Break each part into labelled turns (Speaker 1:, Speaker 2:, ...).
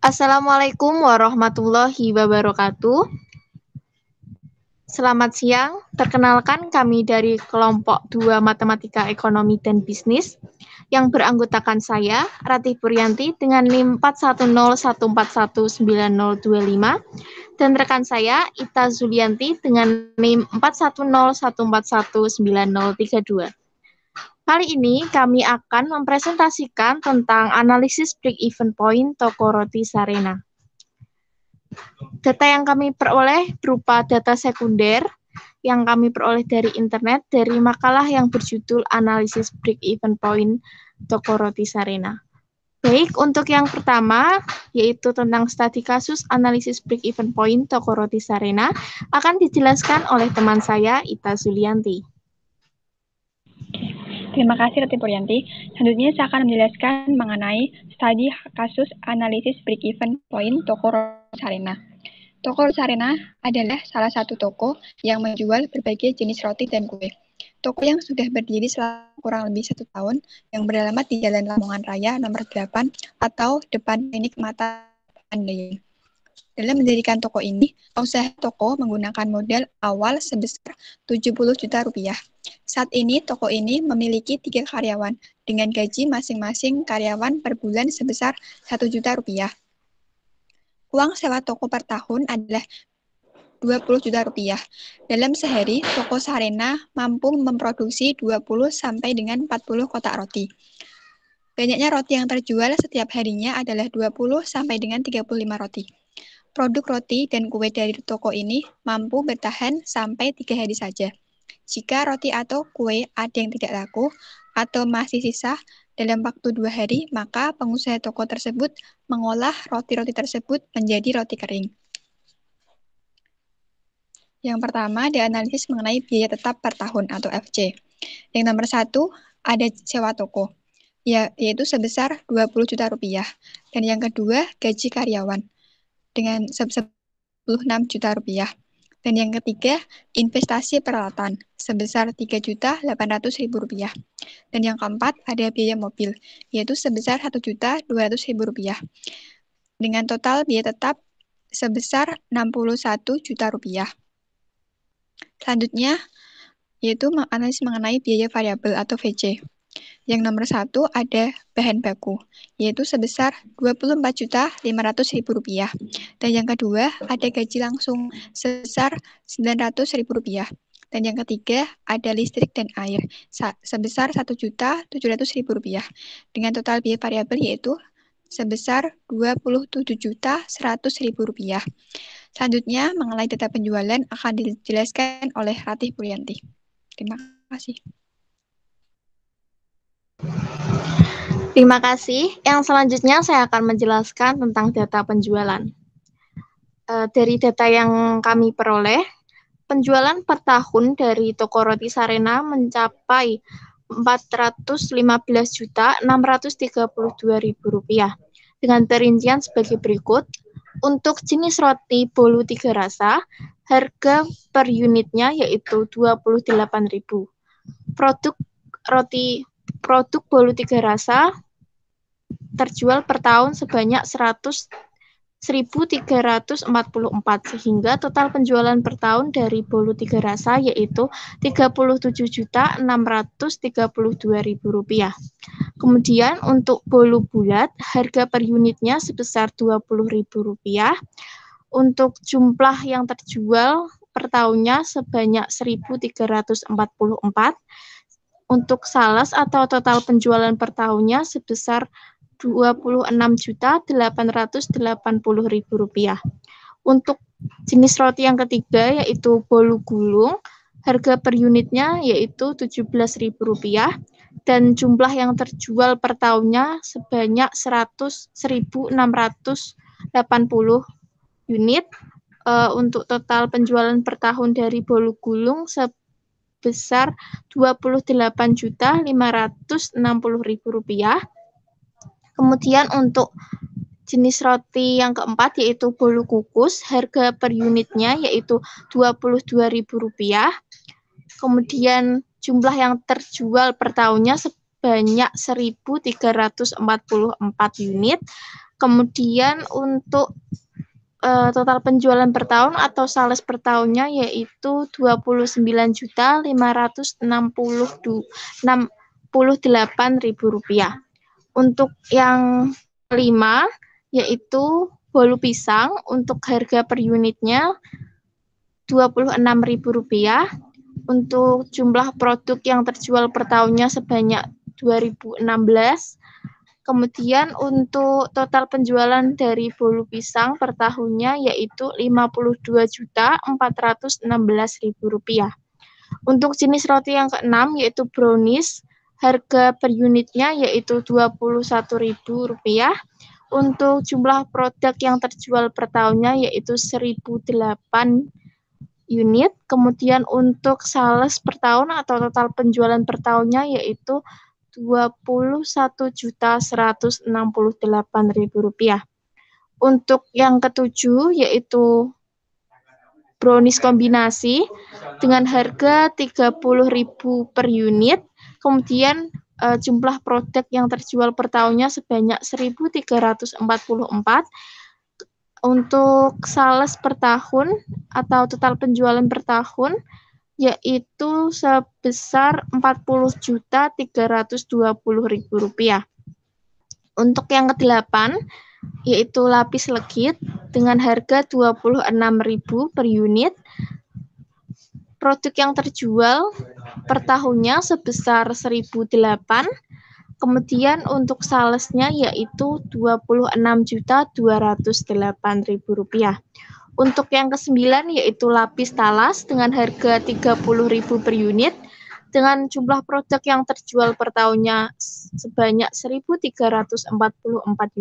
Speaker 1: Assalamualaikum warahmatullahi wabarakatuh. Selamat siang, perkenalkan kami dari kelompok 2 Matematika Ekonomi dan Bisnis yang beranggotakan saya, Ratih Puryanti dengan NIM 4101419025 dan rekan saya, Ita Zulianti dengan NIM 4101419032. Kali ini kami akan mempresentasikan tentang analisis break-even point toko roti Sarena. Data yang kami peroleh berupa data sekunder yang kami peroleh dari internet dari makalah yang berjudul Analisis Break-Even Point Toko Roti Sarena. Baik, untuk yang pertama, yaitu tentang studi kasus analisis break-even point Toko Roti Sarena, akan dijelaskan oleh teman saya, Ita Zulianti.
Speaker 2: Terima kasih, Ratih Puryanti. Selanjutnya saya akan menjelaskan mengenai studi kasus analisis break-even point Toko Roti Sarena. Toko Roti Sarena adalah salah satu toko yang menjual berbagai jenis roti dan kue. Toko yang sudah berdiri selama kurang lebih 1 tahun, yang beralamat di Jalan Lamongan Raya nomor 8 atau depan Klinik Mata Pandai. Dalam mendirikan toko ini, usaha toko menggunakan modal awal sebesar 70 juta rupiah. Saat ini, toko ini memiliki 3 karyawan dengan gaji masing-masing karyawan per bulan sebesar 1 juta rupiah. Uang sewa toko per tahun adalah 20 juta rupiah. Dalam sehari, toko Sarena mampu memproduksi 20 sampai dengan 40 kotak roti. Banyaknya roti yang terjual setiap harinya adalah 20 sampai dengan 35 roti. Produk roti dan kue dari toko ini mampu bertahan sampai 3 hari saja. Jika roti atau kue ada yang tidak laku atau masih sisa dalam waktu 2 hari, maka pengusaha toko tersebut mengolah roti-roti tersebut menjadi roti kering. Yang pertama, dianalisis mengenai biaya tetap per tahun atau FC. Yang nomor 1, ada sewa toko, yaitu sebesar 20 juta rupiah. Dan yang kedua, gaji karyawan dengan 16 juta rupiah. Dan yang ketiga, investasi peralatan sebesar 3.800.000 rupiah. Dan yang keempat, ada biaya mobil, yaitu sebesar 1.200.000 rupiah. Dengan total biaya tetap sebesar 61 juta rupiah. Selanjutnya, yaitu analisis mengenai biaya variabel atau VC. Yang nomor 1 ada bahan baku, yaitu sebesar 24.500.000 rupiah. Dan yang kedua ada gaji langsung sebesar 900.000 rupiah. Dan yang ketiga ada listrik dan air sebesar 1.700.000 rupiah. Dengan total biaya variabel yaitu sebesar 27.100.000 rupiah. Selanjutnya mengenai data penjualan akan dijelaskan oleh Ratih Puryanti. Terima kasih.
Speaker 1: Terima kasih. Yang selanjutnya saya akan menjelaskan tentang data penjualan. Dari data yang kami peroleh, penjualan per tahun dari toko roti Sarena mencapai 415.632.000 rupiah. Dengan perincian sebagai berikut. Untuk jenis roti bolu 3 rasa, harga per unitnya yaitu 28.000. Produk bolu 3 rasa terjual per tahun sebanyak 1.344 sehingga total penjualan per tahun dari bolu 3 rasa yaitu 37.632.000 rupiah. Kemudian untuk bolu bulat harga per unitnya sebesar 20.000 rupiah. Untuk jumlah yang terjual per tahunnya sebanyak 1.344. Untuk sales atau total penjualan per tahunnya sebesar 26.880.000 rupiah. Untuk jenis roti yang ketiga yaitu bolu gulung, harga per unitnya yaitu 17.000 rupiah dan jumlah yang terjual per tahunnya sebanyak 1.680 unit. Untuk total penjualan per tahun dari bolu gulung sebesar 28.560.000 rupiah. Kemudian untuk jenis roti yang keempat yaitu bolu kukus, harga per unitnya yaitu 22.000 rupiah. Kemudian jumlah yang terjual per tahunnya sebanyak 1.344 unit. Kemudian untuk total penjualan per tahun atau sales per tahunnya yaitu Rp29.568.000. Untuk yang kelima yaitu bolu pisang, untuk harga per unitnya Rp26.000. Untuk jumlah produk yang terjual per tahunnya sebanyak 2016. Kemudian untuk total penjualan dari bolu pisang per tahunnya yaitu Rp52.416.000. Untuk jenis roti yang keenam yaitu brownies, harga per unitnya yaitu Rp21.000. Untuk jumlah produk yang terjual per tahunnya yaitu 1.008 unit. Kemudian untuk sales per tahun atau total penjualan per tahunnya yaitu Rp21.168.000. Untuk yang ketujuh yaitu brownies kombinasi dengan harga Rp30.000 per unit. Kemudian jumlah produk yang terjual per tahunnya sebanyak 1.344. Untuk sales per tahun atau total penjualan per tahun yaitu sebesar Rp40.320.000. Untuk yang kedelapan yaitu lapis legit dengan harga Rp26.000 per unit. Produk yang terjual per tahunnya sebesar 1.008. Kemudian untuk salesnya yaitu Rp26.208.000. Untuk yang kesembilan yaitu lapis talas dengan harga Rp30.000 per unit dengan jumlah produk yang terjual per tahunnya sebanyak 1.344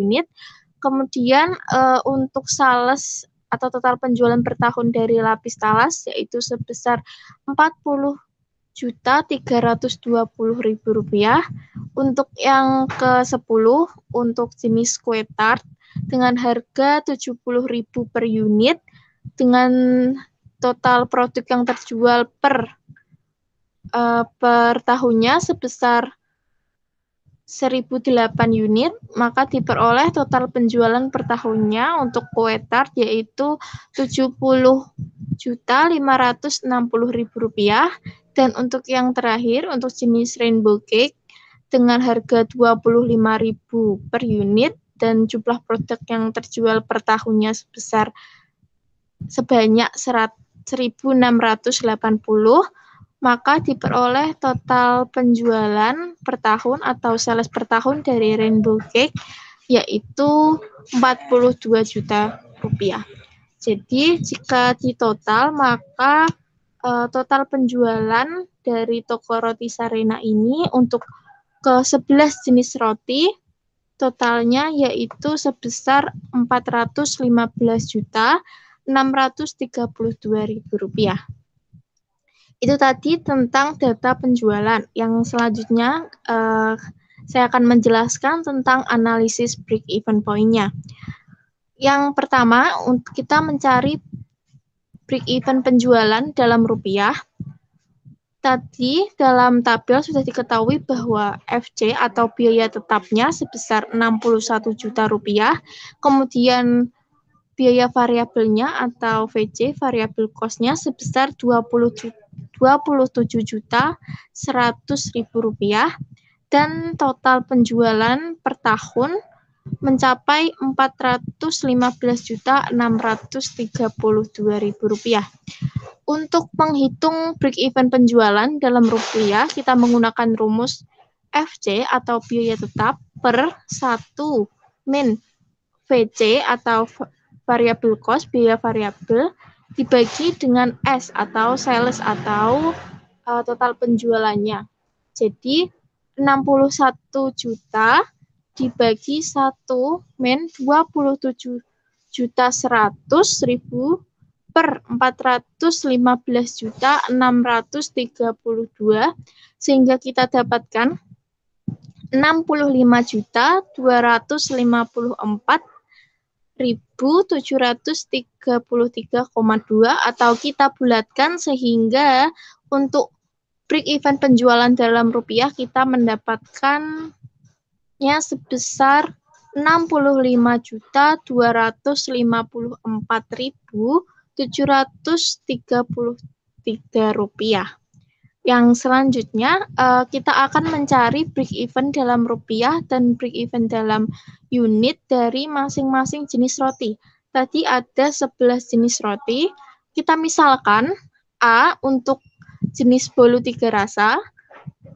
Speaker 1: unit. Kemudian untuk sales atau total penjualan per tahun dari lapis talas yaitu sebesar Rp40.320.000. Untuk yang ke-10 untuk jenis kue tart dengan harga Rp70.000 per unit dengan total produk yang terjual per tahunnya sebesar 1.008 unit, maka diperoleh total penjualan per tahunnya untuk kue tart yaitu Rp70.560.000. Dan untuk yang terakhir untuk jenis rainbow cake dengan harga Rp25.000 per unit dan jumlah produk yang terjual per tahunnya sebanyak 1.680, maka diperoleh total penjualan per tahun atau sales per tahun dari rainbow cake yaitu Rp42 juta. Jadi jika ditotal maka total penjualan dari toko roti Sarena ini untuk ke-11 jenis roti totalnya yaitu sebesar Rp14.632.000. Itu tadi tentang data penjualan. Yang selanjutnya saya akan menjelaskan tentang analisis break-even point-nya. Yang pertama, kita mencari break-even penjualan dalam rupiah. Tadi dalam tabel sudah diketahui bahwa FC atau biaya tetapnya sebesar Rp61 juta. Kemudian biaya variabelnya atau VC, variable cost-nya sebesar Rp27.100.000 dan total penjualan per tahun mencapai Rp14.632.000. Untuk menghitung break-even penjualan dalam rupiah, kita menggunakan rumus FC atau biaya tetap per 1 min VC atau variable cost, biaya variabel, dibagi dengan S atau sales atau total penjualannya. Jadi 61 juta dibagi 1 min 27.100.000 per 415.632 sehingga kita dapatkan 65.254.733,2 atau kita bulatkan sehingga untuk break even penjualan dalam rupiah kita mendapatkannya sebesar 65.254.733 rupiah. Yang selanjutnya kita akan mencari break even dalam rupiah dan break even dalam unit dari masing-masing jenis roti. Tadi ada 11 jenis roti. Kita misalkan A untuk jenis bolu 3 rasa,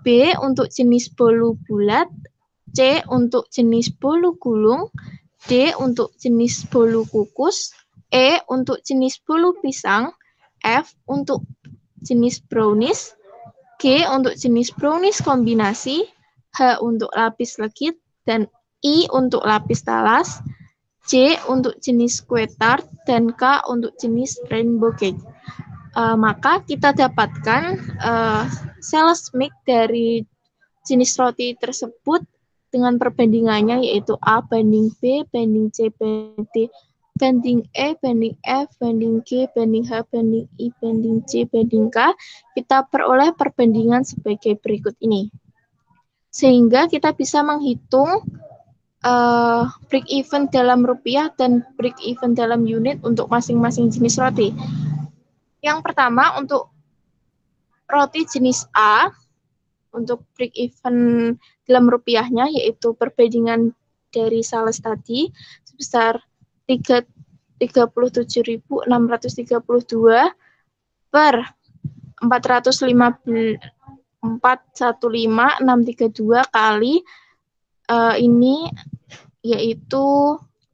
Speaker 1: B untuk jenis bolu bulat, C untuk jenis bolu gulung, D untuk jenis bolu kukus, E untuk jenis bolu pisang, F untuk jenis brownies, G untuk jenis brownies kombinasi, H untuk lapis legit, dan I untuk lapis talas, J untuk jenis kue tart, dan K untuk jenis rainbow cake. Maka kita dapatkan sales mix dari jenis roti tersebut dengan perbandingannya yaitu A banding B, banding C, banding E, banding F, banding G, banding H, banding I, banding C, banding K. Kita peroleh perbandingan sebagai berikut ini. Sehingga kita bisa menghitung break even dalam rupiah dan break even dalam unit untuk masing-masing jenis roti. Yang pertama untuk roti jenis A, untuk break even dalam rupiahnya yaitu perbandingan dari sales tadi sebesar 37.632 per 415.632 kali ini yaitu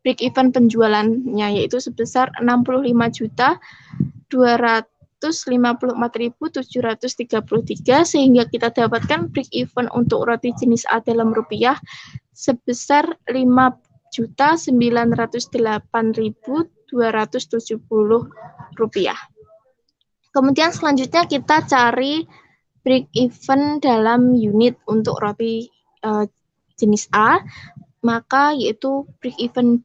Speaker 1: break even penjualannya yaitu sebesar 65.254.733 sehingga kita dapatkan break even untuk roti jenis A dalam rupiah sebesar 5.908.270 rupiah. Kemudian selanjutnya kita cari break even dalam unit untuk roti jenis A, maka yaitu break even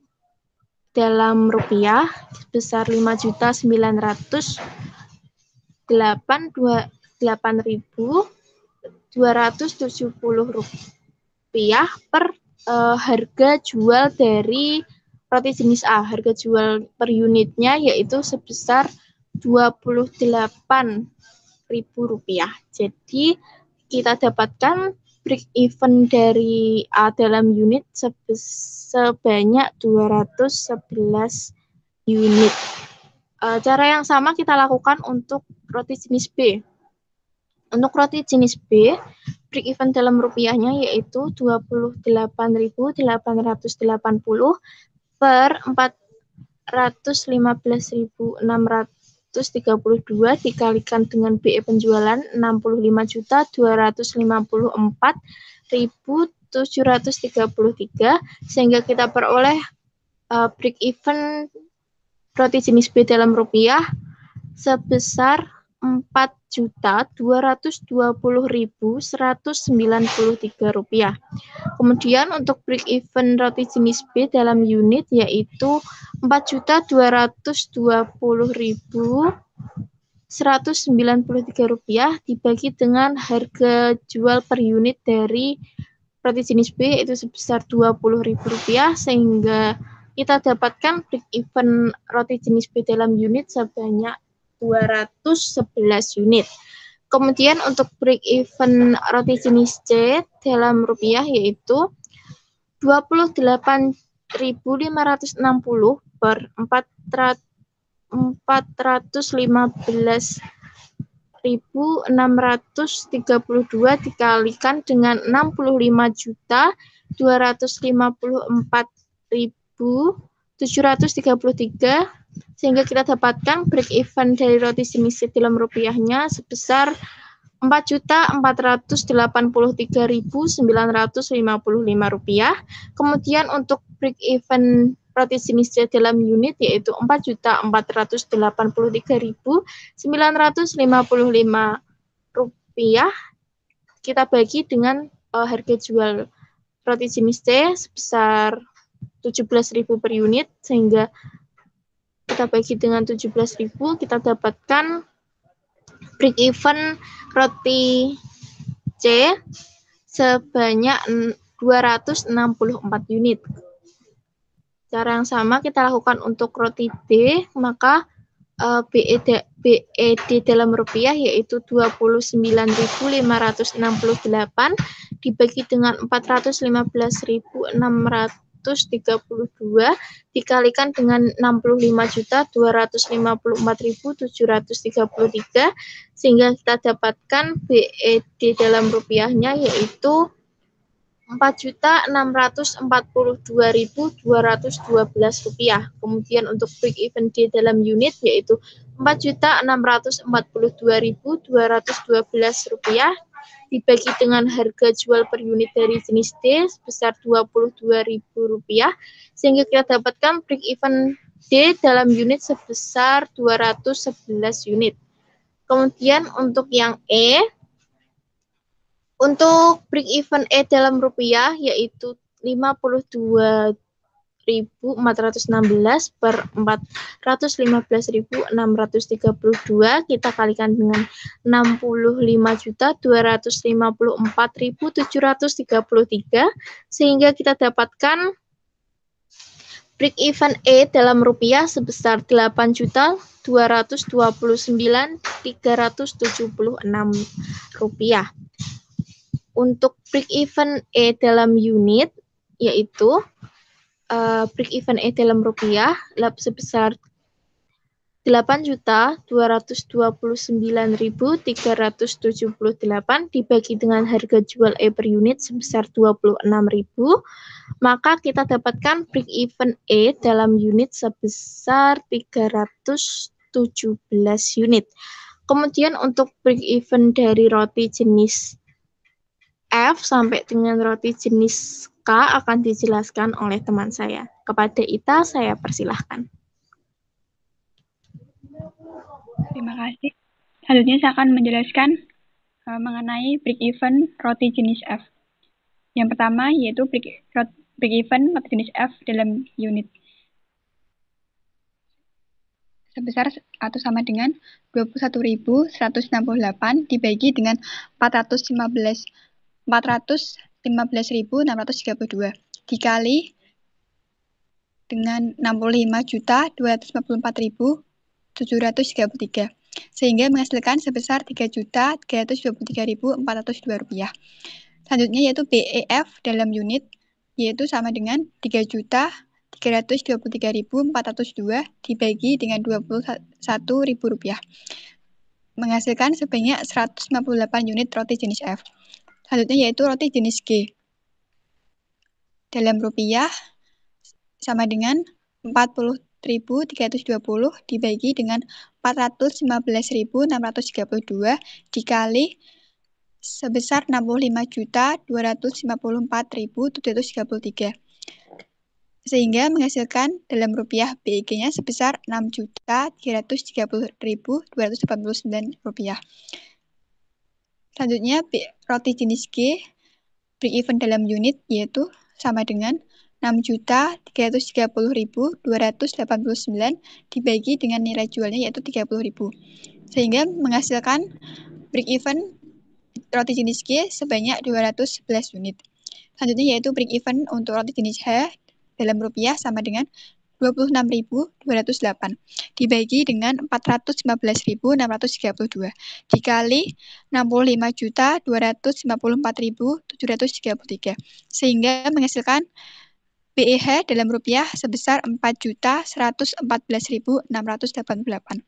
Speaker 1: dalam rupiah sebesar 5.908.270 rupiah per harga jual dari roti jenis A. Harga jual per unitnya yaitu sebesar Rp28.000. Jadi kita dapatkan break even dari A dalam unit sebanyak 211 unit. Cara yang sama kita lakukan untuk roti jenis B. Untuk roti jenis B, break even dalam rupiahnya yaitu 28.880 per 415.632 dikalikan dengan BE penjualan 65.254.733 sehingga kita peroleh break even roti jenis B dalam rupiah sebesar 4.220.193 rupiah. Kemudian untuk break even roti jenis B dalam unit yaitu 4.220.193 rupiah dibagi dengan harga jual per unit dari roti jenis B yaitu sebesar 20.000 rupiah sehingga kita dapatkan break even roti jenis B dalam unit sebanyak 211 unit. Kemudian untuk break even roti jenis C dalam rupiah yaitu 28.560 per 415.632 dikalikan dengan 65.254.733 sehingga kita dapatkan break even dari roti jenis C dalam rupiahnya sebesar 4.483.955 rupiah. Kemudian untuk break even roti jenis C dalam unit yaitu 4.483.955 rupiah. Kita bagi dengan harga jual roti jenis C sebesar 17.000 per unit sehingga kita bagi dengan 17.000 kita dapatkan break even roti C sebanyak 264 unit. Cara yang sama kita lakukan untuk roti D, maka BED dalam rupiah yaitu 29.568 dibagi dengan 415.632 dikalikan dengan 65.254.733 sehingga kita dapatkan BED dalam rupiahnya yaitu 4.642.212 rupiah. Kemudian untuk break even D dalam unit yaitu 4.642.212 rupiah dibagi dengan harga jual per unit dari jenis D sebesar 22.000 rupiah sehingga kita dapatkan break even D dalam unit sebesar 211 unit. Kemudian untuk yang E, untuk break even E dalam rupiah yaitu 52.416 per 415.632 kita kalikan dengan 65.254.733 sehingga kita dapatkan break even E dalam rupiah sebesar 8.229.376 rupiah. Untuk break even E dalam unit yaitu break even E dalam rupiah sebesar 8.229.378 dibagi dengan harga jual E per unit sebesar 26.000, maka kita dapatkan break even E dalam unit sebesar 317 unit. Kemudian untuk break even dari roti jenis F sampai dengan roti jenis K akan dijelaskan oleh teman saya. Kepada Ita, saya persilahkan.
Speaker 2: Terima kasih. Selanjutnya saya akan menjelaskan mengenai break even roti jenis F. Yang pertama yaitu break even roti jenis F dalam unit sebesar atau sama dengan 21.168 dibagi dengan 415.632 dikali dengan 65.254.733 sehingga menghasilkan sebesar 3.323.402 rupiah. Selanjutnya yaitu BEF dalam unit yaitu sama dengan 3.323.402 dibagi dengan 21.000 rupiah menghasilkan sebanyak 158 unit roti jenis F. Selanjutnya yaitu roti jenis G dalam rupiah sama dengan 40.320 dibagi dengan 415.632 dikali sebesar 65.254.733 sehingga menghasilkan dalam rupiah BEG-nya sebesar 6.330.289 rupiah. Selanjutnya roti jenis G break even dalam unit yaitu sama dengan 6.330.289 dibagi dengan nilai jualnya yaitu 30.000 sehingga menghasilkan break even roti jenis G sebanyak 211 unit. Selanjutnya yaitu break even untuk roti jenis H dalam rupiah sama dengan 26.208 dibagi dengan 415.632 dikali 65.254.733 sehingga menghasilkan BEH dalam rupiah sebesar 4.114.688.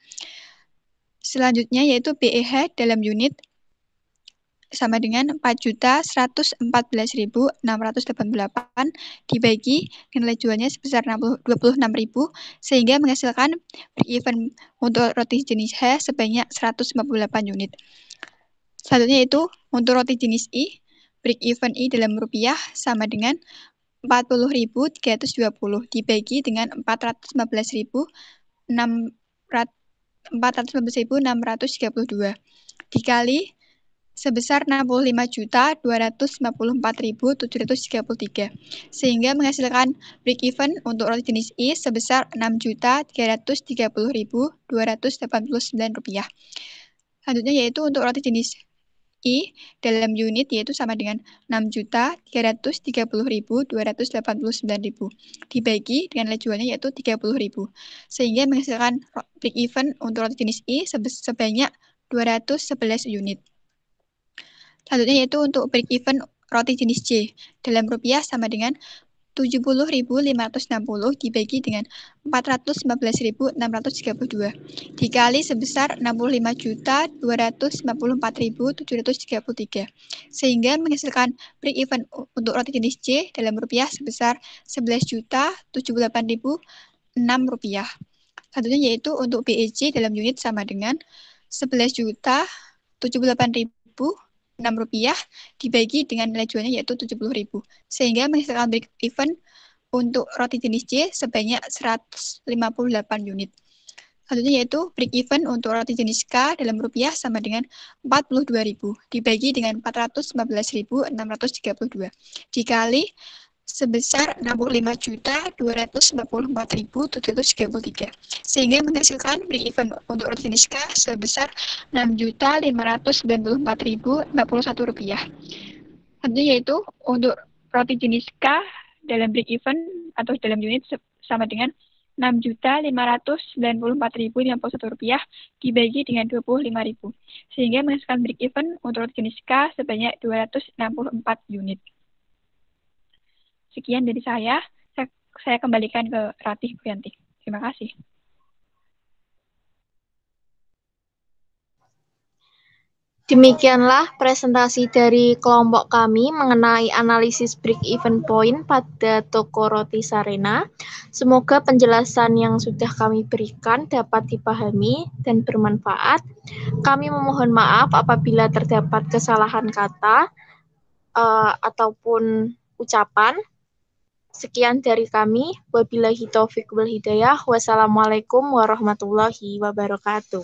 Speaker 2: Selanjutnya yaitu BEH dalam unit sama dengan 4.114.688 dibagi nilai jualnya sebesar 26.000 sehingga menghasilkan break even untuk roti jenis H sebanyak 158 unit. Selanjutnya yaitu untuk roti jenis I, break even I dalam rupiah sama dengan 40.320 dibagi dengan 415.632 dikali sebesar 65.254.733 sehingga menghasilkan break even untuk roti jenis I sebesar 6.330.289 rupiah. Selanjutnya yaitu untuk roti jenis I dalam unit yaitu sama dengan 6.330.289.000 dibagi dengan nilai jualnya yaitu 30.000 sehingga menghasilkan break even untuk roti jenis I sebanyak 211 unit. Selanjutnya yaitu untuk break even roti jenis J dalam rupiah sama dengan 70.560 dibagi dengan 415.632 dikali sebesar 65.254.733 sehingga menghasilkan break even untuk roti jenis J dalam rupiah sebesar 11.078.006 rupiah. Selanjutnya yaitu untuk BEJ dalam unit sama dengan 11.078.006 rupiah dibagi dengan nilai jualnya yaitu 70.000 sehingga menghasilkan break even untuk roti jenis J sebanyak 158 unit. Selanjutnya yaitu break even untuk roti jenis K dalam rupiah sama dengan 42.000 dibagi dengan 415.632 dikali sebesar 65.254.733 sehingga menghasilkan break even untuk roti jenis K sebesar 6.594.041 rupiah. Selanjutnya yaitu untuk roti jenis K dalam break even atau dalam unit sama dengan 6.594.051 rupiah dibagi dengan 25.000 sehingga menghasilkan break even untuk roti jenis K sebanyak 264 unit. Sekian dari saya kembalikan ke Ratih Bu Yanti. Terima kasih.
Speaker 1: Demikianlah presentasi dari kelompok kami mengenai analisis break-even point pada toko roti Sarena. Semoga penjelasan yang sudah kami berikan dapat dipahami dan bermanfaat. Kami memohon maaf apabila terdapat kesalahan kata ataupun ucapan. Sekian dari kami. Wabillahi taufiq wal hidayah. Wassalamualaikum warahmatullahi wabarakatuh.